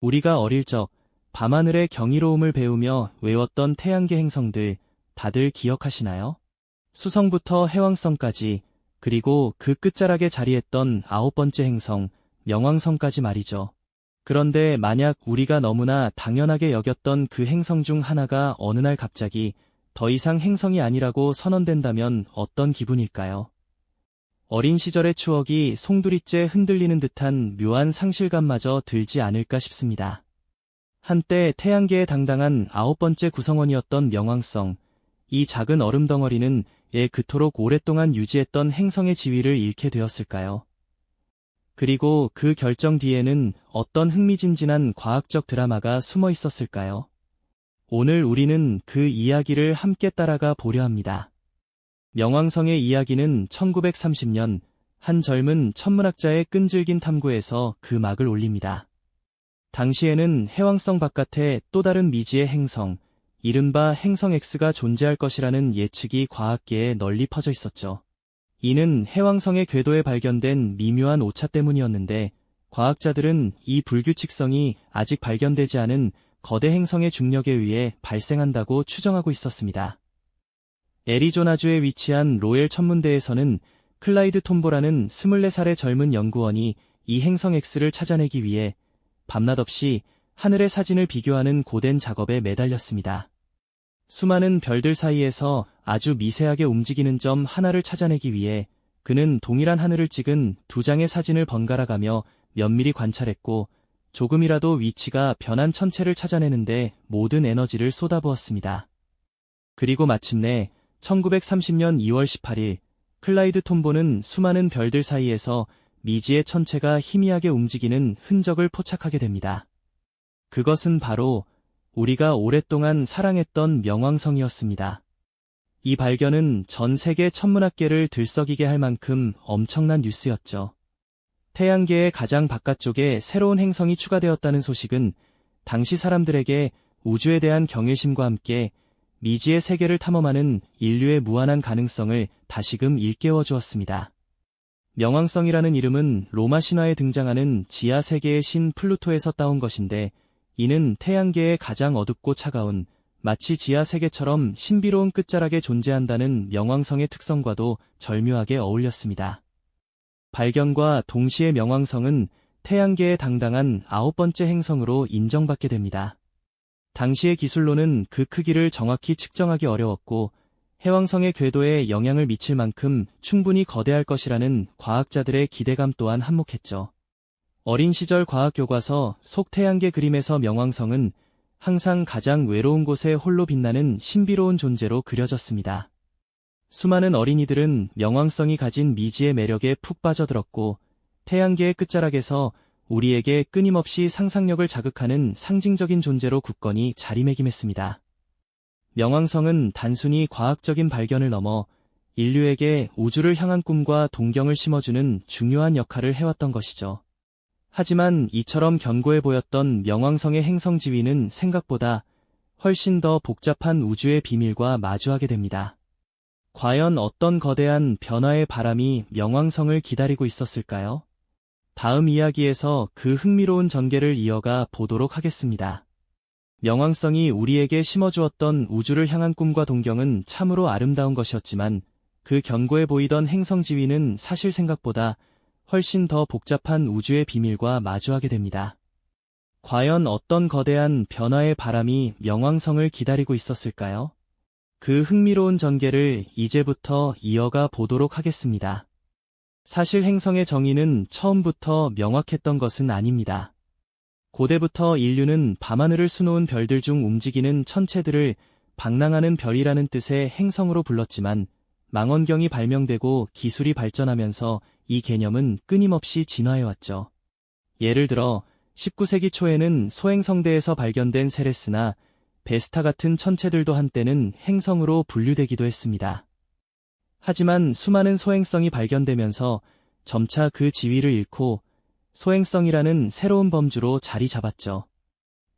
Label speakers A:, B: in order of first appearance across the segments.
A: 우리가 어릴 적 밤하늘의 경이로움을 배우며 외웠던 태양계 행성들 다들 기억하시나요? 수성부터 해왕성까지, 그리고 그 끝자락에 자리했던 9번째 행성, 명왕성까지 말이죠. 그런데 만약 우리가 너무나 당연하게 여겼던 그 행성 중 하나가 어느 날 갑자기 더 이상 행성이 아니라고 선언된다면 어떤 기분일까요? 어린 시절의 추억이 송두리째 흔들리는 듯한 묘한 상실감마저 들지 않을까 싶습니다. 한때 태양계의 당당한 9번째 구성원이었던 명왕성, 이 작은 얼음 덩어리는 왜 그토록 오랫동안 유지했던 행성의 지위를 잃게 되었을까요? 그리고 그 결정 뒤에는 어떤 흥미진진한 과학적 드라마가 숨어 있었을까요? 오늘 우리는 그 이야기를 함께 따라가 보려 합니다. 명왕성의 이야기는 1930년 한 젊은 천문학자의 끈질긴 탐구에서 그 막을 올립니다. 당시에는 해왕성 바깥에 또 다른 미지의 행성, 이른바 행성 X가 존재할 것이라는 예측이 과학계에 널리 퍼져 있었죠. 이는 해왕성의 궤도에 발견된 미묘한 오차 때문이었는데, 과학자들은 이 불규칙성이 아직 발견되지 않은 거대 행성의 중력에 의해 발생한다고 추정하고 있었습니다. 애리조나주에 위치한 로엘 천문대에서는 클라이드 톰보라는 24살의 젊은 연구원이 이 행성 X를 찾아내기 위해 밤낮 없이 하늘의 사진을 비교하는 고된 작업에 매달렸습니다. 수많은 별들 사이에서 아주 미세하게 움직이는 점 하나를 찾아내기 위해 그는 동일한 하늘을 찍은 2장의 사진을 번갈아가며 면밀히 관찰했고, 조금이라도 위치가 변한 천체를 찾아내는데 모든 에너지를 쏟아부었습니다. 그리고 마침내 1930년 2월 18일, 클라이드 톰보는 수많은 별들 사이에서 미지의 천체가 희미하게 움직이는 흔적을 포착하게 됩니다. 그것은 바로 우리가 오랫동안 사랑했던 명왕성이었습니다. 이 발견은 전 세계 천문학계를 들썩이게 할 만큼 엄청난 뉴스였죠. 태양계의 가장 바깥쪽에 새로운 행성이 추가되었다는 소식은 당시 사람들에게 우주에 대한 경외심과 함께 미지의 세계를 탐험하는 인류의 무한한 가능성을 다시금 일깨워 주었습니다. 명왕성이라는 이름은 로마 신화에 등장하는 지하 세계의 신 플루토에서 따온 것인데, 이는 태양계의 가장 어둡고 차가운, 마치 지하 세계처럼 신비로운 끝자락에 존재한다는 명왕성의 특성과도 절묘하게 어울렸습니다. 발견과 동시에 명왕성은 태양계의 당당한 9번째 행성으로 인정받게 됩니다. 당시의 기술로는 그 크기를 정확히 측정하기 어려웠고, 해왕성의 궤도에 영향을 미칠 만큼 충분히 거대할 것이라는 과학자들의 기대감 또한 한몫했죠. 어린 시절 과학교과서 속태양계 그림에서 명왕성은 항상 가장 외로운 곳에 홀로 빛나는 신비로운 존재로 그려졌습니다. 수많은 어린이들은 명왕성이 가진 미지의 매력에 푹 빠져들었고, 태양계의 끝자락에서 우리에게 끊임없이 상상력을 자극하는 상징적인 존재로 굳건히 자리매김했습니다. 명왕성은 단순히 과학적인 발견을 넘어 인류에게 우주를 향한 꿈과 동경을 심어주는 중요한 역할을 해왔던 것이죠. 하지만 이처럼 견고해 보였던 명왕성의 행성 지위는 생각보다 훨씬 더 복잡한 우주의 비밀과 마주하게 됩니다. 과연 어떤 거대한 변화의 바람이 명왕성을 기다리고 있었을까요? 다음 이야기에서 그 흥미로운 전개를 이어가 보도록 하겠습니다. 명왕성이 우리에게 심어주었던 우주를 향한 꿈과 동경은 참으로 아름다운 것이었지만, 그 견고해 보이던 행성 지위는 사실 생각보다 훨씬 더 복잡한 우주의 비밀과 마주하게 됩니다. 과연 어떤 거대한 변화의 바람이 명왕성을 기다리고 있었을까요? 그 흥미로운 전개를 이제부터 이어가 보도록 하겠습니다. 사실 행성의 정의는 처음부터 명확했던 것은 아닙니다. 고대부터 인류는 밤하늘을 수놓은 별들 중 움직이는 천체들을 방랑하는 별이라는 뜻의 행성으로 불렀지만, 망원경이 발명되고 기술이 발전하면서 이 개념은 끊임없이 진화해왔죠. 예를 들어 19세기 초에는 소행성대에서 발견된 세레스나 베스타 같은 천체들도 한때는 행성으로 분류되기도 했습니다. 하지만 수많은 소행성이 발견되면서 점차 그 지위를 잃고 소행성이라는 새로운 범주로 자리 잡았죠.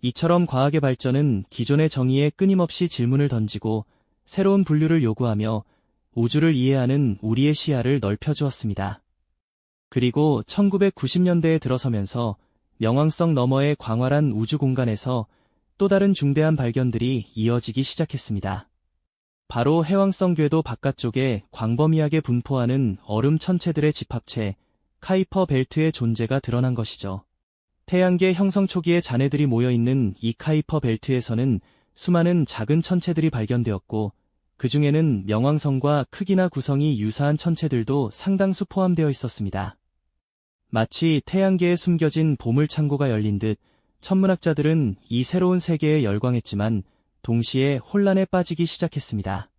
A: 이처럼 과학의 발전은 기존의 정의에 끊임없이 질문을 던지고 새로운 분류를 요구하며 우주를 이해하는 우리의 시야를 넓혀주었습니다. 그리고 1990년대에 들어서면서 명왕성 너머의 광활한 우주 공간에서 또 다른 중대한 발견들이 이어지기 시작했습니다. 바로 해왕성 궤도 바깥쪽에 광범위하게 분포하는 얼음 천체들의 집합체, 카이퍼 벨트의 존재가 드러난 것이죠. 태양계 형성 초기의 잔해들이 모여있는 이 카이퍼 벨트에서는 수많은 작은 천체들이 발견되었고, 그 중에는 명왕성과 크기나 구성이 유사한 천체들도 상당수 포함되어 있었습니다. 마치 태양계에 숨겨진 보물창고가 열린 듯 천문학자들은 이 새로운 세계에 열광했지만 동시에 혼란에 빠지기 시작했습니다.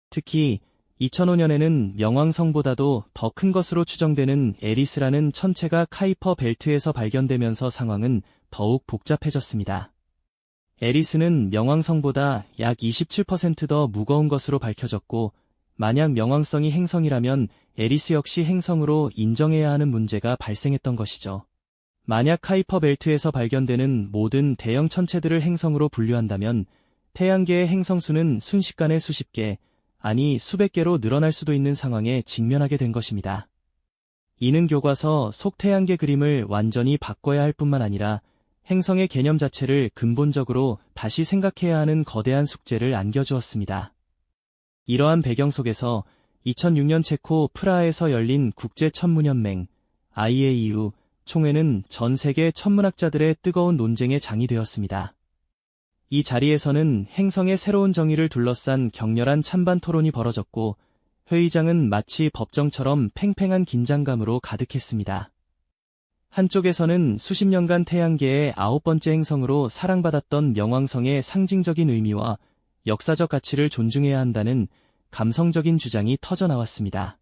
A: 특히 2005년에는 명왕성보다도 더 큰 것으로 추정되는 에리스라는 천체가 카이퍼 벨트에서 발견되면서 상황은 더욱 복잡해졌습니다. 에리스는 명왕성보다 약 27% 더 무거운 것으로 밝혀졌고, 만약 명왕성이 행성이라면 에리스 역시 행성으로 인정해야 하는 문제가 발생했던 것이죠. 만약 카이퍼 벨트에서 발견되는 모든 대형 천체들을 행성으로 분류한다면 태양계의 행성수는 순식간에 수십 개, 아니 수백 개로 늘어날 수도 있는 상황에 직면하게 된 것입니다. 이는 교과서 속 태양계 그림을 완전히 바꿔야 할 뿐만 아니라 행성의 개념 자체를 근본적으로 다시 생각해야 하는 거대한 숙제를 안겨주었습니다. 이러한 배경 속에서 2006년 체코 프라하에서 열린 국제천문연맹 IAEU 총회는 전 세계 천문학자들의 뜨거운 논쟁의 장이 되었습니다. 이 자리에서는 행성의 새로운 정의를 둘러싼 격렬한 찬반 토론이 벌어졌고, 회의장은 마치 법정처럼 팽팽한 긴장감으로 가득했습니다. 한쪽에서는 수십 년간 태양계의 9번째 행성으로 사랑받았던 명왕성의 상징적인 의미와 역사적 가치를 존중해야 한다는 감성적인 주장이 터져나왔습니다.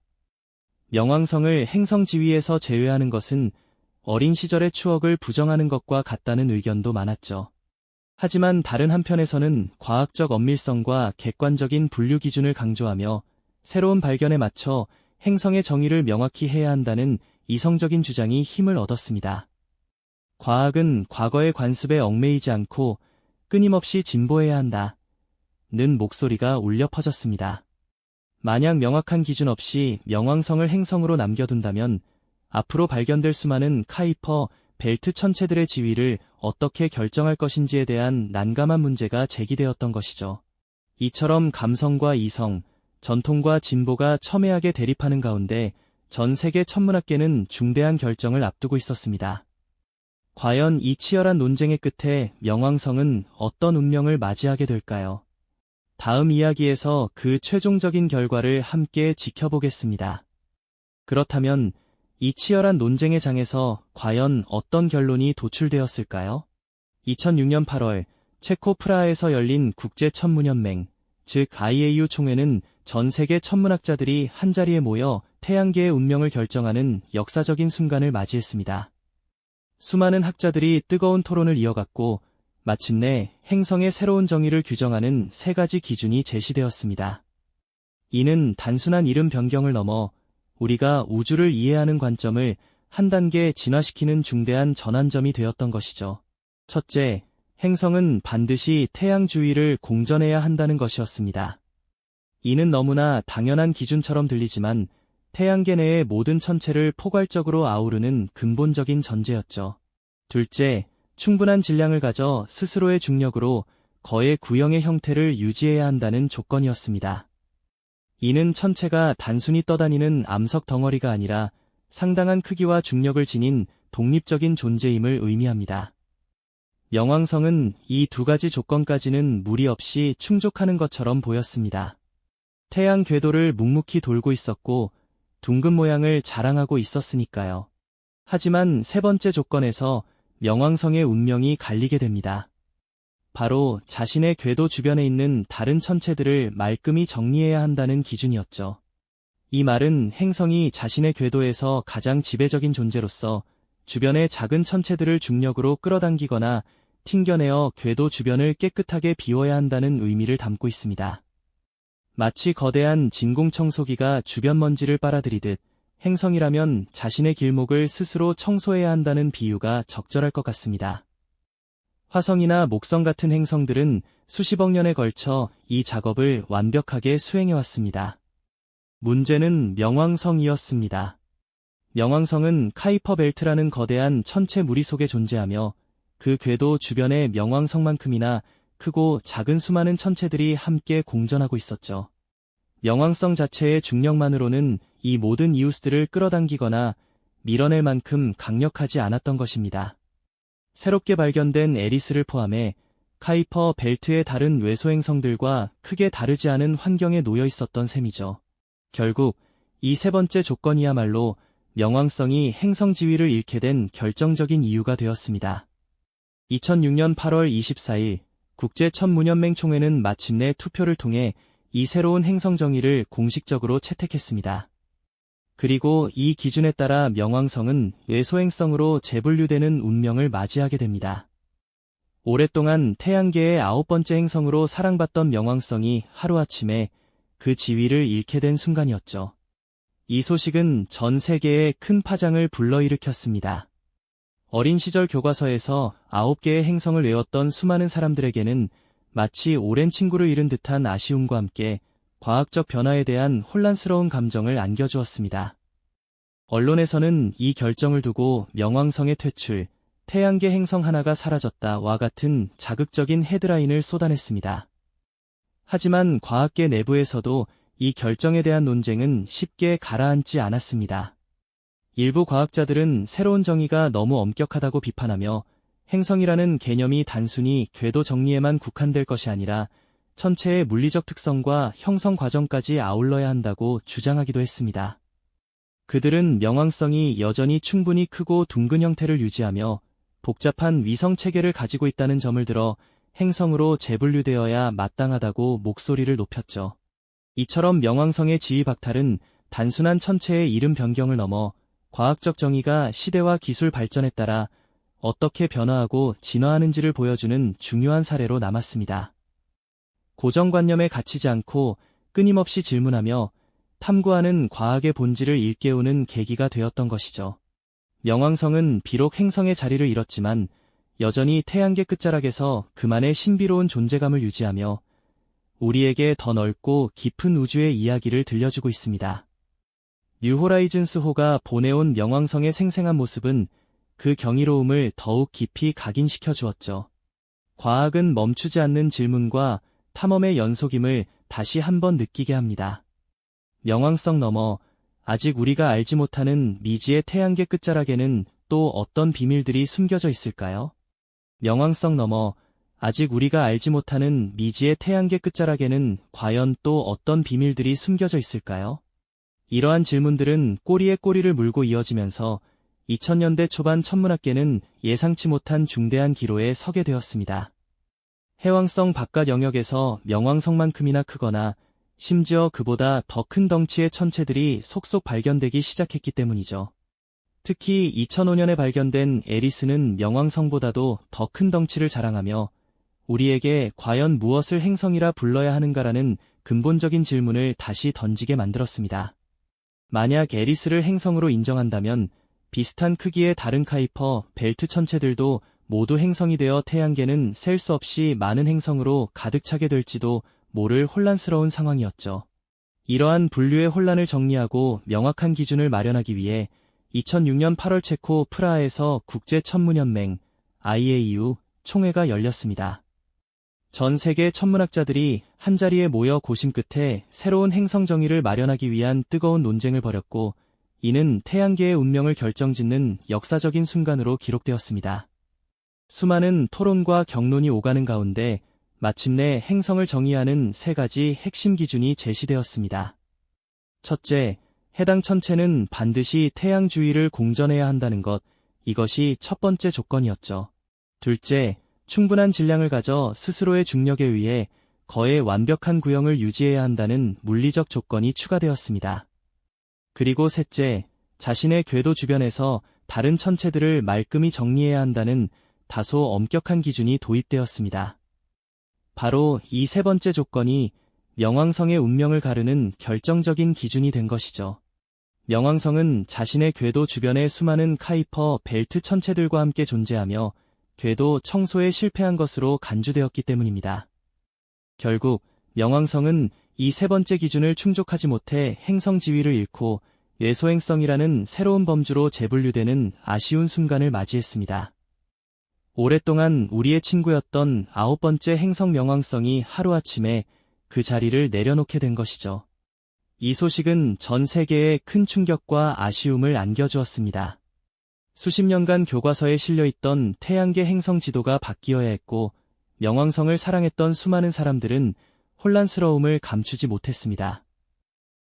A: 명왕성을 행성 지위에서 제외하는 것은 어린 시절의 추억을 부정하는 것과 같다는 의견도 많았죠. 하지만 다른 한편에서는 과학적 엄밀성과 객관적인 분류 기준을 강조하며 새로운 발견에 맞춰 행성의 정의를 명확히 해야 한다는 이성적인 주장이 힘을 얻었습니다. 과학은 과거의 관습에 얽매이지 않고 끊임없이 진보해야 한다. 는 목소리가 울려 퍼졌습니다. 만약 명확한 기준 없이 명왕성을 행성으로 남겨둔다면 앞으로 발견될 수많은 카이퍼 벨트 천체들의 지위를 어떻게 결정할 것인지에 대한 난감한 문제가 제기되었던 것이죠. 이처럼 감성과 이성, 전통과 진보가 첨예하게 대립하는 가운데 전 세계 천문학계는 중대한 결정을 앞두고 있었습니다. 과연 이 치열한 논쟁의 끝에 명왕성은 어떤 운명을 맞이하게 될까요? 다음 이야기에서 그 최종적인 결과를 함께 지켜보겠습니다. 그렇다면 이 치열한 논쟁의 장에서 과연 어떤 결론이 도출되었을까요? 2006년 8월 체코 프라하에서 열린 국제천문연맹, 즉 IAEU 총회는 전 세계 천문학자들이 한자리에 모여 태양계의 운명을 결정하는 역사적인 순간을 맞이했습니다. 수많은 학자들이 뜨거운 토론을 이어갔고 마침내 행성의 새로운 정의를 규정하는 세 가지 기준이 제시되었습니다. 이는 단순한 이름 변경을 넘어 우리가 우주를 이해하는 관점을 한 단계 진화시키는 중대한 전환점이 되었던 것이죠. 첫째, 행성은 반드시 태양 주위를 공전해야 한다는 것이었습니다. 이는 너무나 당연한 기준처럼 들리지만 태양계 내의 모든 천체를 포괄적으로 아우르는 근본적인 전제였죠. 둘째, 충분한 질량을 가져 스스로의 중력으로 거의 구형의 형태를 유지해야 한다는 조건이었습니다. 이는 천체가 단순히 떠다니는 암석 덩어리가 아니라 상당한 크기와 중력을 지닌 독립적인 존재임을 의미합니다. 명왕성은 이 두 가지 조건까지는 무리 없이 충족하는 것처럼 보였습니다. 태양 궤도를 묵묵히 돌고 있었고 둥근 모양을 자랑하고 있었으니까요. 하지만 세 번째 조건에서 명왕성의 운명이 갈리게 됩니다. 바로 자신의 궤도 주변에 있는 다른 천체들을 말끔히 정리해야 한다는 기준이었죠. 이 말은 행성이 자신의 궤도에서 가장 지배적인 존재로서 주변의 작은 천체들을 중력으로 끌어당기거나 튕겨내어 궤도 주변을 깨끗하게 비워야 한다는 의미를 담고 있습니다. 마치 거대한 진공청소기가 주변 먼지를 빨아들이듯 행성이라면 자신의 길목을 스스로 청소해야 한다는 비유가 적절할 것 같습니다. 화성이나 목성 같은 행성들은 수십억 년에 걸쳐 이 작업을 완벽하게 수행해왔습니다. 문제는 명왕성이었습니다. 명왕성은 카이퍼 벨트라는 거대한 천체 무리 속에 존재하며 그 궤도 주변에 명왕성만큼이나 크고 작은 수많은 천체들이 함께 공전하고 있었죠. 명왕성 자체의 중력만으로는 이 모든 이웃들을 끌어당기거나 밀어낼 만큼 강력하지 않았던 것입니다. 새롭게 발견된 에리스를 포함해 카이퍼 벨트의 다른 외소행성들과 크게 다르지 않은 환경에 놓여 있었던 셈이죠. 결국 이 세 번째 조건이야말로 명왕성이 행성 지위를 잃게 된 결정적인 이유가 되었습니다. 2006년 8월 24일 국제천문연맹 총회는 마침내 투표를 통해 이 새로운 행성 정의를 공식적으로 채택했습니다. 그리고 이 기준에 따라 명왕성은 외소행성으로 재분류되는 운명을 맞이하게 됩니다. 오랫동안 태양계의 9번째 행성으로 사랑받던 명왕성이 하루아침에 그 지위를 잃게 된 순간이었죠. 이 소식은 전 세계에 큰 파장을 불러일으켰습니다. 어린 시절 교과서에서 9개의 행성을 외웠던 수많은 사람들에게는 마치 오랜 친구를 잃은 듯한 아쉬움과 함께 과학적 변화에 대한 혼란스러운 감정을 안겨주었습니다. 언론에서는 이 결정을 두고 명왕성의 퇴출, 태양계 행성 하나가 사라졌다와 같은 자극적인 헤드라인을 쏟아냈습니다. 하지만 과학계 내부에서도 이 결정에 대한 논쟁은 쉽게 가라앉지 않았습니다. 일부 과학자들은 새로운 정의가 너무 엄격하다고 비판하며 행성이라는 개념이 단순히 궤도 정리에만 국한될 것이 아니라 천체의 물리적 특성과 형성 과정까지 아울러야 한다고 주장하기도 했습니다. 그들은 명왕성이 여전히 충분히 크고 둥근 형태를 유지하며 복잡한 위성 체계를 가지고 있다는 점을 들어 행성으로 재분류되어야 마땅하다고 목소리를 높였죠. 이처럼 명왕성의 지위 박탈은 단순한 천체의 이름 변경을 넘어 과학적 정의가 시대와 기술 발전에 따라 어떻게 변화하고 진화하는지를 보여주는 중요한 사례로 남았습니다. 고정관념에 갇히지 않고 끊임없이 질문하며 탐구하는 과학의 본질을 일깨우는 계기가 되었던 것이죠. 명왕성은 비록 행성의 자리를 잃었지만 여전히 태양계 끝자락에서 그만의 신비로운 존재감을 유지하며 우리에게 더 넓고 깊은 우주의 이야기를 들려주고 있습니다. 뉴호라이즌스호가 보내온 명왕성의 생생한 모습은 그 경이로움을 더욱 깊이 각인시켜 주었죠. 과학은 멈추지 않는 질문과 탐험의 연속임을 다시 한번 느끼게 합니다. 명왕성 너머 아직 우리가 알지 못하는 미지의 태양계 끝자락에는 또 어떤 비밀들이 숨겨져 있을까요? 명왕성 너머 아직 우리가 알지 못하는 미지의 태양계 끝자락에는 과연 또 어떤 비밀들이 숨겨져 있을까요? 이러한 질문들은 꼬리에 꼬리를 물고 이어지면서 2000년대 초반 천문학계는 예상치 못한 중대한 기로에 서게 되었습니다. 해왕성 바깥 영역에서 명왕성만큼이나 크거나 심지어 그보다 더 큰 덩치의 천체들이 속속 발견되기 시작했기 때문이죠. 특히 2005년에 발견된 에리스는 명왕성보다도 더 큰 덩치를 자랑하며 우리에게 과연 무엇을 행성이라 불러야 하는가라는 근본적인 질문을 다시 던지게 만들었습니다. 만약 에리스를 행성으로 인정한다면 비슷한 크기의 다른 카이퍼 벨트 천체들도 모두 행성이 되어 태양계는 셀 수 없이 많은 행성으로 가득 차게 될지도 모를 혼란스러운 상황이었죠. 이러한 분류의 혼란을 정리하고 명확한 기준을 마련하기 위해 2006년 8월 체코 프라하에서 국제천문연맹 IAU 총회가 열렸습니다. 전 세계 천문학자들이 한자리에 모여 고심 끝에 새로운 행성 정의를 마련하기 위한 뜨거운 논쟁을 벌였고 이는 태양계의 운명을 결정짓는 역사적인 순간으로 기록되었습니다. 수많은 토론과 격론이 오가는 가운데 마침내 행성을 정의하는 세 가지 핵심 기준이 제시되었습니다. 첫째, 해당 천체는 반드시 태양 주위를 공전해야 한다는 것, 이것이 첫 번째 조건이었죠. 둘째, 충분한 질량을 가져 스스로의 중력에 의해 거의 완벽한 구형을 유지해야 한다는 물리적 조건이 추가되었습니다. 그리고 셋째, 자신의 궤도 주변에서 다른 천체들을 말끔히 정리해야 한다는 다소 엄격한 기준이 도입되었습니다. 바로 이 세 번째 조건이 명왕성의 운명을 가르는 결정적인 기준이 된 것이죠. 명왕성은 자신의 궤도 주변의 수많은 카이퍼 벨트 천체들과 함께 존재하며 궤도 청소에 실패한 것으로 간주되었기 때문입니다. 결국 명왕성은 이 세 번째 기준을 충족하지 못해 행성 지위를 잃고 외소행성이라는 새로운 범주로 재분류되는 아쉬운 순간을 맞이했습니다. 오랫동안 우리의 친구였던 9번째 행성 명왕성이 하루아침에 그 자리를 내려놓게 된 것이죠. 이 소식은 전 세계에 큰 충격과 아쉬움을 안겨주었습니다. 수십 년간 교과서에 실려있던 태양계 행성 지도가 바뀌어야 했고, 명왕성을 사랑했던 수많은 사람들은 혼란스러움을 감추지 못했습니다.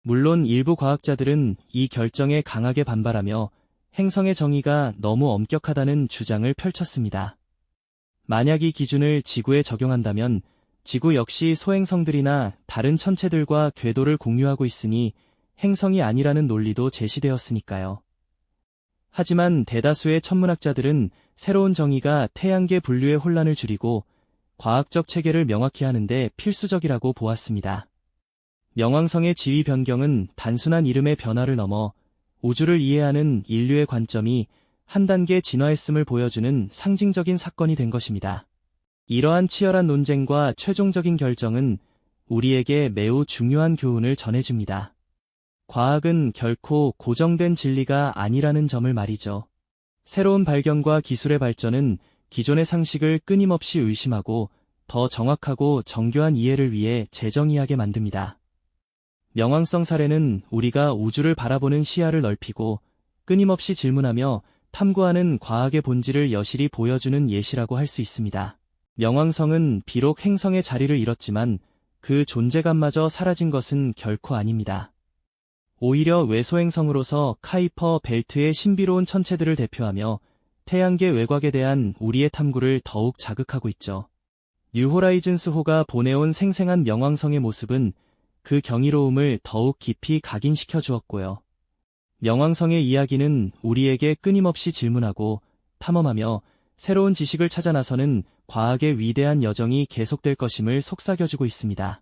A: 물론 일부 과학자들은 이 결정에 강하게 반발하며 행성의 정의가 너무 엄격하다는 주장을 펼쳤습니다. 만약 이 기준을 지구에 적용한다면 지구 역시 소행성들이나 다른 천체들과 궤도를 공유하고 있으니 행성이 아니라는 논리도 제시되었으니까요. 하지만 대다수의 천문학자들은 새로운 정의가 태양계 분류의 혼란을 줄이고 과학적 체계를 명확히 하는데 필수적이라고 보았습니다. 명왕성의 지위 변경은 단순한 이름의 변화를 넘어 우주를 이해하는 인류의 관점이 한 단계 진화했음을 보여주는 상징적인 사건이 된 것입니다. 이러한 치열한 논쟁과 최종적인 결정은 우리에게 매우 중요한 교훈을 전해줍니다. 과학은 결코 고정된 진리가 아니라는 점을 말이죠. 새로운 발견과 기술의 발전은 기존의 상식을 끊임없이 의심하고 더 정확하고 정교한 이해를 위해 재정의하게 만듭니다. 명왕성 사례는 우리가 우주를 바라보는 시야를 넓히고 끊임없이 질문하며 탐구하는 과학의 본질을 여실히 보여주는 예시라고 할 수 있습니다. 명왕성은 비록 행성의 자리를 잃었지만 그 존재감마저 사라진 것은 결코 아닙니다. 오히려 외소행성으로서 카이퍼 벨트의 신비로운 천체들을 대표하며 태양계 외곽에 대한 우리의 탐구를 더욱 자극하고 있죠. 뉴호라이즌스호가 보내온 생생한 명왕성의 모습은 그 경이로움을 더욱 깊이 각인시켜 주었고요. 명왕성의 이야기는 우리에게 끊임없이 질문하고 탐험하며 새로운 지식을 찾아 나서는 과학의 위대한 여정이 계속될 것임을 속삭여주고 있습니다.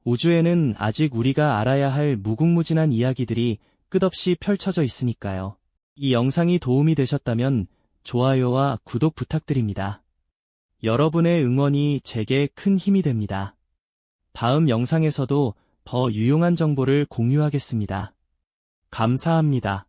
A: 우주에는 아직 우리가 알아야 할 무궁무진한 이야기들이 끝없이 펼쳐져 있으니까요. 이 영상이 도움이 되셨다면 좋아요와 구독 부탁드립니다. 여러분의 응원이 제게 큰 힘이 됩니다. 다음 영상에서도 더 유용한 정보를 공유하겠습니다. 감사합니다.